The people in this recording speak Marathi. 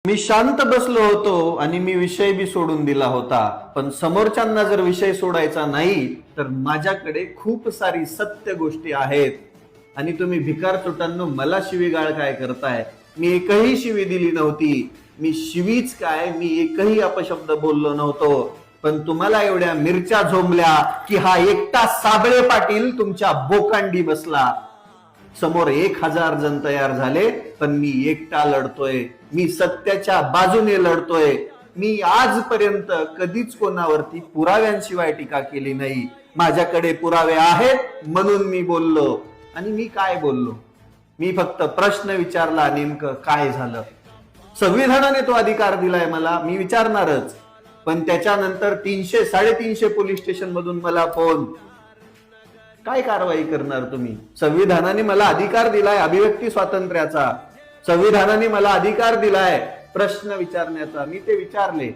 मी शांत बसलो होतो आणि मी विषय बी सोडून दिला होता, पण समोरच्यांना जर विषय सोडायचा नाही तर माझ्याकडे खूप सारी सत्य गोष्टी आहेत आणि तुम्ही भिकार चोटांनो मला शिवीगाळ काय करताय? मी एकही शिवी दिली नव्हती. मी शिवीच काय, मी एकही अपशब्द बोललो नव्हतो. पण तुम्हाला एवढ्या मिरच्या झोंबल्या की हा एकटा साबळे पाटील तुमच्या बोकांडी बसला. समोर 1000 जण तयार झाले, पण मी एकटा लढतोय. मी सत्याच्या बाजूने लढतोय. मी आजपर्यंत कधीच कोणावरती पुराव्यांशिवाय टीका केली नाही. माझ्याकडे पुरावे आहेत म्हणून मी बोललो. आणि मी काय बोललो? मी फक्त प्रश्न विचारला, नेमकं काय झालं? संविधानाने तो अधिकार दिलाय मला, मी विचारणारच. पण त्याच्यानंतर 300-350 पोलीस स्टेशन मधून मला फोन. काय कारवाई करणार तुम्ही? संविधानाने मला अधिकार दिलाय अभिव्यक्ती स्वातंत्र्याचा. संविधानाने मला अधिकार दिलाय प्रश्न विचारण्याचा. मी ते विचारले.